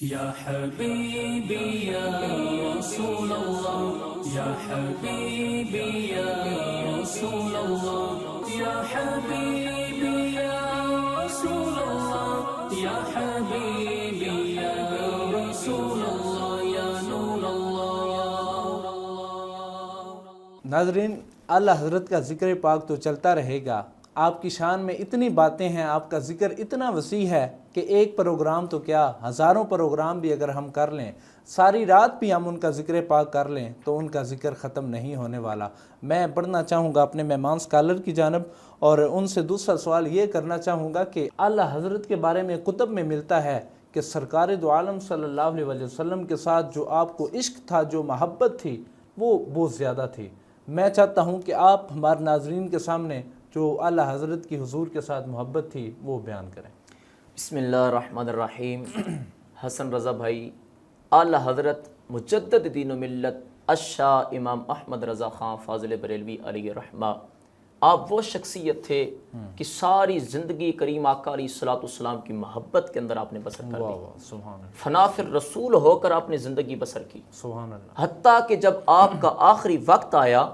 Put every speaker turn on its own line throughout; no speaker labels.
یا حبیبی یا رسول اللہ، یا حبیبی یا رسول اللہ، یا حبیبی یا رسول اللہ، یا حبیبی یا رسول اللہ، یا نور اللہ۔
ناظرین، اعلیٰ حضرت کا ذکر پاک تو چلتا رہے گا، آپ کی شان میں اتنی باتیں ہیں، آپ کا ذکر اتنا وسیع ہے کہ ایک پروگرام تو کیا، ہزاروں پروگرام بھی اگر ہم کر لیں، ساری رات بھی ہم ان کا ذکر پاک کر لیں تو ان کا ذکر ختم نہیں ہونے والا۔ میں بڑھنا چاہوں گا اپنے مہمان اسکالر کی جانب، اور ان سے دوسرا سوال یہ کرنا چاہوں گا کہ اعلیٰ حضرت کے بارے میں کتب میں ملتا ہے کہ سرکار دو عالم صلی اللہ علیہ وسلم کے ساتھ جو آپ کو عشق تھا، جو محبت تھی، وہ بہت زیادہ تھی۔ میں چاہتا ہوں کہ آپ ہمارے ناظرین کے سامنے جو اعلیٰ حضرت کی حضور کے ساتھ محبت تھی وہ بیان کریں۔
بسم اللہ الرحمن الرحیم۔ حسن رضا بھائی، اعلیٰ حضرت مجدد دین و ملت الشاہ امام احمد رضا خان فاضل بریلوی علیہ رحمہ، آپ وہ شخصیت تھے کہ ساری زندگی کریم آقا علیہ الصلوۃ والسلام کی محبت کے اندر آپ نے بسر کر دی،
سبحان اللہ،
فنا فی الرسول ہو کر آپ نے زندگی بسر کی،
سبحان اللہ،
حتیٰ کہ جب آپ کا آخری وقت آیا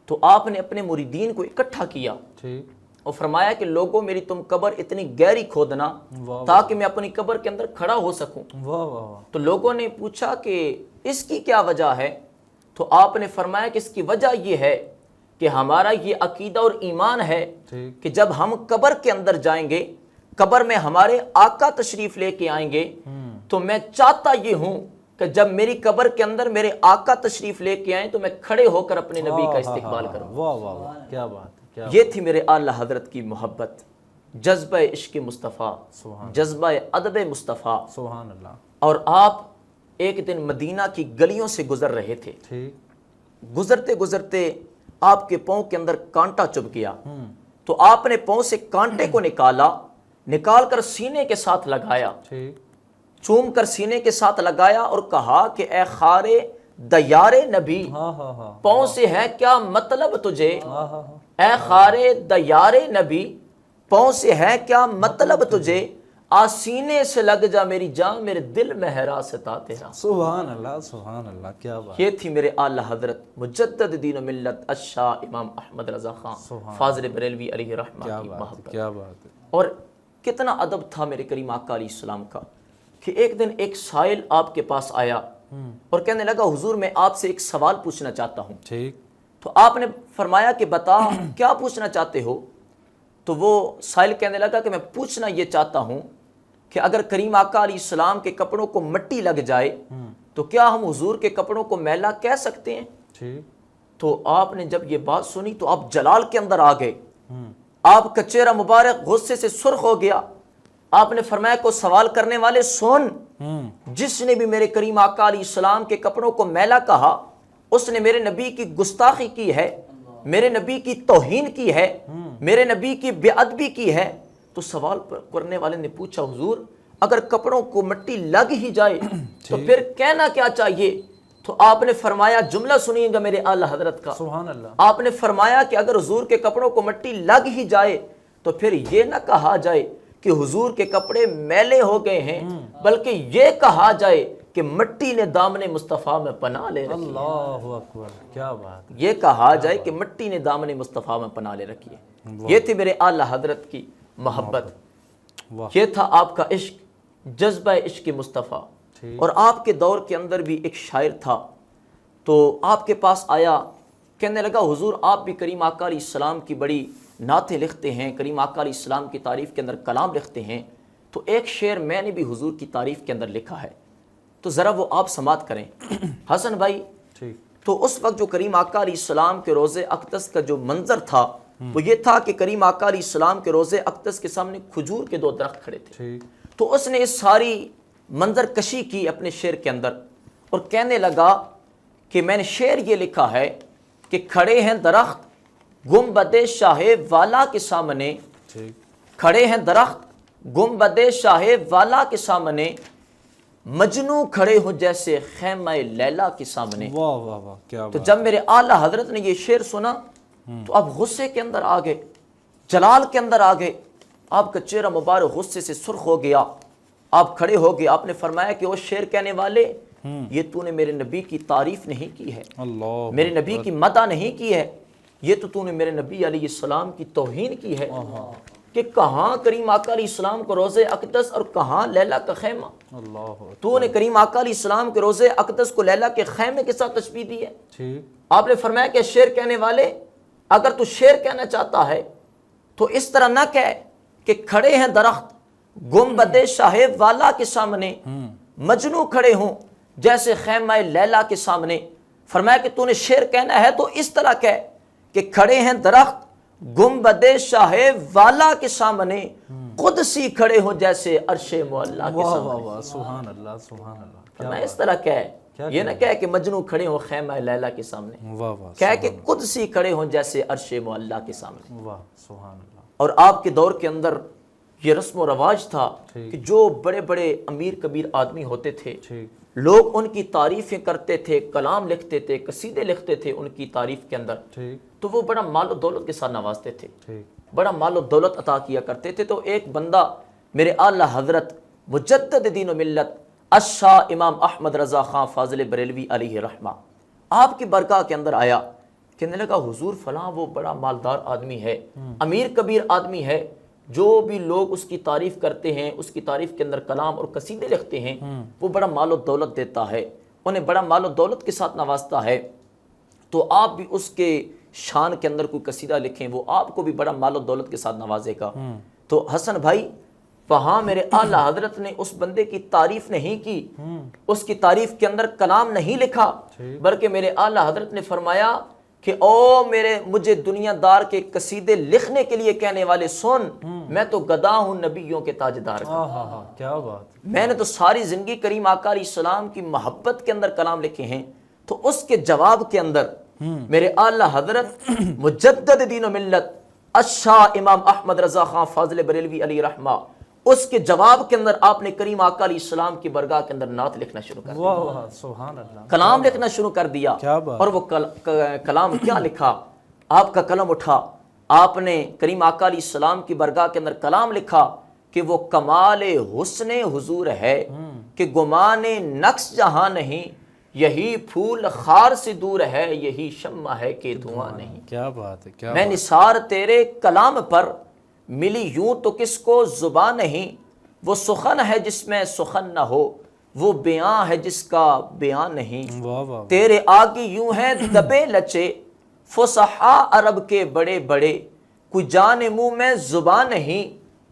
تو آپ نے اپنے مریدین کو اکٹھا کیا
ٹھیک،
اور فرمایا کہ لوگوں میری تم قبر اتنی گہری کھودنا تاکہ میں اپنی قبر کے اندر کھڑا ہو سکوں۔
واہ واہ واہ،
تو لوگوں نے پوچھا کہ اس کی کیا وجہ ہے؟ تو آپ نے فرمایا کہ اس کی وجہ یہ ہے کہ ہمارا یہ عقیدہ اور ایمان ہے کہ جب ہم قبر کے اندر جائیں گے، قبر میں ہمارے آقا تشریف لے کے آئیں گے، تو میں چاہتا یہ ہوں کہ جب میری قبر کے اندر میرے آقا تشریف لے کے آئیں تو میں کھڑے ہو کر اپنے نبی کا استقبال کروں۔
واہ واہ واہ، کیا بات ہے، کیا
یہ تھی میرے اعلیٰ حضرت کی محبت، جذبہ عشق مصطفیٰ، جذبہ ادب مصطفیٰ۔
سبحان اللہ،
اور آپ ایک دن مدینہ کی گلیوں سے گزر رہے تھے،
ٹھیک،
گزرتے گزرتے آپ کے پاؤں کے اندر کانٹا چبھ گیا، تو آپ نے پاؤں سے کانٹے کو نکال کر سینے کے ساتھ لگایا،
ٹھیک،
چوم کر سینے کے ساتھ لگایا اور کہا کہ اے خار دیار نبی،
ہاں ہاں ہاں،
پاؤں سے ہے کیا مطلب تجھے؟
ہاں ہاں،
اے خار دیار نبی، پاؤں سے ہے کیا مطلب تجھے؟ آسینے سے لگ جا میری جان، میرے دل میں ہے راستہ تیرا۔
سبحان اللہ، سبحان اللہ، کیا بات،
یہ تھی میرے اعلیٰ حضرت مجدد دین و ملت الشاہ امام احمد رضا خان فاضل بریلوی علیہ رحمہ
کیا
کی
بات،
محبت۔
کیا بات ہے،
اور کتنا ادب تھا میرے کریم آقا علیہ السلام کا کہ ایک دن ایک سائل آپ کے پاس آیا اور کہنے لگا حضور میں آپ سے ایک سوال پوچھنا چاہتا ہوں۔
ٹھیک،
تو آپ نے فرمایا کہ بتا کیا پوچھنا چاہتے ہو؟ تو وہ سائل کہنے لگا کہ میں پوچھنا یہ چاہتا ہوں کہ اگر کریم آقا علیہ السلام کے کپڑوں کو مٹی لگ جائے تو کیا ہم حضور کے کپڑوں کو میلا کہہ سکتے ہیں؟
ٹھیک،
تو آپ نے جب یہ بات سنی تو آپ جلال کے اندر آ گئے، آپ کا چہرہ مبارک غصے سے سرخ ہو گیا۔ آپ نے فرمایا کو سوال کرنے والے سن، جس نے بھی میرے کریم آقا علیہ السلام کے کپڑوں کو میلا کہا اس نے میرے نبی کی گستاخی کی ہے، میرے نبی کی توہین کی ہے، میرے نبی کی بے ادبی کی ہے۔ تو سوال کرنے والے نے پوچھا حضور اگر کپڑوں کو مٹی لگ ہی جائے تو پھر کہنا کیا چاہیے؟ تو آپ نے فرمایا، جملہ سنیے گا میرے اعلیٰ حضرت کا،
سبحان اللہ،
آپ نے فرمایا کہ اگر حضور کے کپڑوں کو مٹی لگ ہی جائے تو پھر یہ نہ کہا جائے کہ حضور کے کپڑے میلے ہو گئے ہیں، بلکہ یہ کہا جائے کہ مٹی نے دامن مصطفیٰ میں پناہ لے رکھی ہے۔
اللہ اکبر، کیا بات،
یہ کہا جائے کہ مٹی نے دامن مصطفیٰ میں پناہ لے رکھی ہے۔ یہ تھی میرے اعلیٰ حضرت کی محبت، یہ تھا آپ کا عشق، جذبہ عشق مصطفیٰ۔ اور آپ کے دور کے اندر بھی ایک شاعر تھا، تو آپ کے پاس آیا، کہنے لگا حضور آپ بھی کریم آقا علیہ السلام کی بڑی نعتیں لکھتے ہیں، کریم آقا علیہ السلام کی تعریف کے اندر کلام لکھتے ہیں، تو ایک شعر میں نے بھی حضور کی تعریف کے اندر لکھا ہے، تو ذرا وہ آپ سماعت کریں۔ حسن بھائی، تو اس وقت جو کریم آقا علیہ السلام کے روضے اقدس کا جو منظر تھا وہ یہ تھا کہ کریم آقا علیہ السلام کے روضے اقدس کے سامنے کھجور کے 2 درخت کھڑے تھے، تو اس نے اس ساری منظر کشی کی اپنے شعر کے اندر اور کہنے لگا کہ میں نے شعر یہ لکھا ہے کہ کھڑے ہیں درخت گنبد شاہ والا کے سامنے، کھڑے ہیں درخت گنبد شاہ والا کے سامنے، مجنوں کھڑے ہوں جیسے خیمہ لیلا کے سامنے۔
واہ واہ واہ، کیا
تو جب میرے اعلیٰ حضرت نے یہ شعر سنا تو اب غصے کے اندر آ گئے، جلال کے اندر آ گئے، آپ کا چہرہ مبارک غصے سے سرخ ہو گیا، آپ کھڑے ہو گئے، آپ نے فرمایا کہ وہ شعر کہنے والے یہ تو نے میرے نبی کی تعریف نہیں کی ہے،
اللہ
میرے نبی کی مدح نہیں کی ہے، یہ تو نے میرے نبی علیہ السلام کی توہین کی ہے، کہ کہاں کریم آقا علیہ السلام کو روزے اقدس اور کہاں لیلا کا خیمہ،
اللہ
تو نے کریم آقا علیہ السلام کے روزے اقدس کو لیلا کے خیمے کے ساتھ تشبیہ دی ہے۔
ٹھیک،
آپ نے فرمایا کہ شعر کہنے والے اگر تو شعر کہنا چاہتا ہے تو اس طرح نہ کہے کہ کھڑے ہیں درخت گنبد شاہ والا کے سامنے، مجنو کھڑے ہوں جیسے خیمہ لیلا کے سامنے۔ فرمایا کہ تو نے شعر کہنا ہے تو اس طرح کہے کہ کھڑے ہیں درخت گنبد شاہ والا کے سامنے، قدسی کھڑے ہوں جیسے عرش معلیٰ کے
واہ
سامنے۔
واہ واہ، سبحان اللہ سبحان اللہ،
فرمایا اس طرح کہے، یہ نہ کہے کہ مجنو کھڑے ہوں خیمہ لیلا کے سامنے،
واہ واہ
کہے کہ قدسی کھڑے ہوں جیسے عرش معلیٰ کے سامنے۔
واہ سبحان اللہ،
اور آپ کے دور کے اندر یہ رسم و رواج تھا کہ جو بڑے بڑے امیر کبیر آدمی ہوتے تھے
ٹھیک،
لوگ ان کی تعریفیں کرتے تھے، کلام لکھتے تھے، قصیدے لکھتے تھے ان کی تعریف کے اندر،
ٹھیک
تو وہ بڑا مال و دولت کے ساتھ نوازتے تھے،
ٹھیک،
بڑا مال و دولت عطا کیا کرتے تھے۔ تو ایک بندہ میرے اعلیٰ حضرت مجدد دین و ملت الشاہ امام احمد رضا خان فاضل بریلوی علیہ رحمہ آپ کی برگاہ کے اندر آیا، کہنے لگا حضور فلاں وہ بڑا مالدار آدمی ہے، امیر کبیر آدمی ہے، جو بھی لوگ اس کی تعریف کرتے ہیں، اس کی تعریف کے اندر کلام اور قصیدے لکھتے ہیں، وہ بڑا مال و دولت دیتا ہے، انہیں بڑا مال و دولت کے ساتھ نوازتا ہے، تو آپ بھی اس کے شان کے اندر کوئی قصیدہ لکھیں، وہ آپ کو بھی بڑا مال و دولت کے ساتھ نوازے گا۔ تو حسن بھائی وہاں میرے اعلیٰ حضرت نے اس بندے کی تعریف نہیں کی، اس کی تعریف کے اندر کلام نہیں لکھا، بلکہ میرے اعلیٰ حضرت نے فرمایا کہ او مجھے دنیا دار کے قصیدے لکھنے کے لیے کہنے والے سن، میں تو گدا ہوں نبیوں کے تاجدار کا،
کیا بات،
میں نے تو ساری زندگی کریم آقا علیہ السلام کی محبت کے اندر کلام لکھے ہیں۔ تو اس کے جواب کے اندر میرے اعلیٰ حضرت مجدد دین و ملت الشاہ امام احمد رضا خان فاضل بریلوی علیہ رحمہ اس کے جواب کے اندر آپ نے کریم آقا علیہ السلام کی برگاہ کے اندر نعت لکھنا شروع کر دیا،
واہ واہ سبحان اللہ،
کلام لکھنا شروع کر دیا۔
کیا بات،
اور وہ کلام کیا لکھا، آپ کا قلم اٹھا، آپ نے کریم آقا علیہ السلام کی برگاہ کے اندر کلام لکھا کہ وہ کمال حسن حضور ہے کہ گمان نقص جہاں نہیں، یہی پھول خار سے دور ہے، یہی شمع ہے کہ دھواں نہیں۔
کیا بات ہے، کیا
میں نثار تیرے کلام پر ملی یوں تو کس کو زبان نہیں، وہ سخن ہے جس میں سخن نہ ہو، وہ بیان ہے جس کا بیان نہیں،
واہ واہ،
تیرے آگے یوں ہیں دبے لچے فصحا عرب کے بڑے بڑے، کوئی جان منہ میں زبان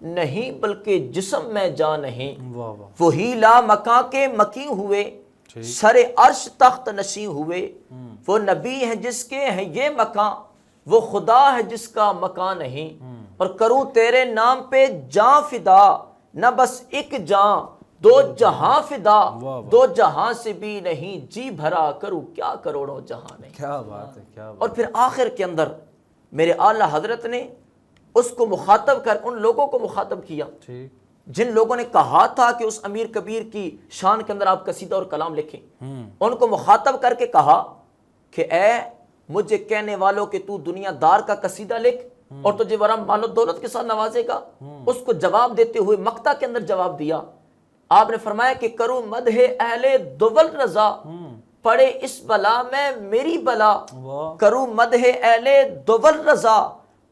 نہیں بلکہ جسم میں جان نہیں،
واہ واہ،
وہی لا مکان کے مکی ہوئے، سر عرش تخت نشیں ہوئے، وہ نبی ہے جس کے ہیں یہ مکان، وہ خدا ہے جس کا مکان نہیں، اور کروں تیرے نام پہ جاں فدا، نہ بس ایک جاں دو جہاں فدا، دو جہاں سے بھی نہیں جی بھرا، کروں کیا کروڑوں جہاں نہیں۔
کیا بات ہے، کیا بات،
اور پھر آخر کے اندر میرے اعلیٰ حضرت نے اس کو مخاطب کر ان لوگوں کو مخاطب کیا
ٹھیک،
جن لوگوں نے کہا تھا کہ اس امیر کبیر کی شان کے اندر آپ قصیدہ اور کلام لکھیں، ان کو مخاطب کر کے کہا کہ اے مجھے کہنے والوں کہ تو دنیا دار کا قصیدہ لکھ اور تجھے بڑا مال و دولت کے ساتھ نوازے گا۔ اس کو جواب دیتے ہوئے مقطع کے اندر جواب دیا، آپ نے فرمایا کہ کروں مدح اہل دول رضا، پڑے اس بلا میں میری بلا، کروں مدح اہل دول رضا،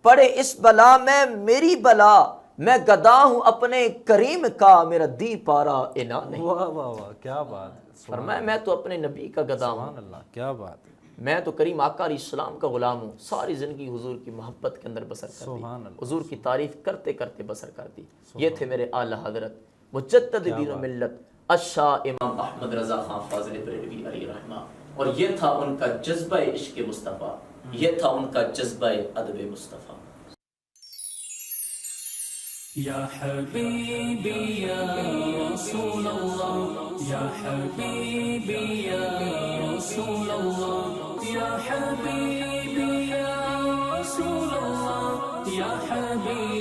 پڑے اس بلا میں میری بلا، میں گدا ہوں اپنے کریم کا، میرا دی پارا انا نہیں۔
واہ واہ واہ، کیا بات،
فرمایا میں تو اپنے نبی کا گدا ہوں،
سبحان اللہ، کیا بات،
میں تو کریم آقا علیہ السلام کا غلام ہوں، ساری زندگی حضور کی محبت کے اندر بسر کر دی، حضور کی تعریف کرتے کرتے بسر کر دی۔ یہ تھے میرے اعلیٰ حضرت مجدد دین و ملت الشاہ امام احمد رضا خان فاضل بریلوی علیہ رحمہ، اور یہ تھا ان کا جذبہ عشق مصطفیٰ، یہ تھا ان کا جذبہ ادب مصطفیٰ۔
یا حبیبی یا رسول اللہ، یا حبیبی یا رسول اللہ، یا حبیبی یا رسول اللہ، یا حبیبی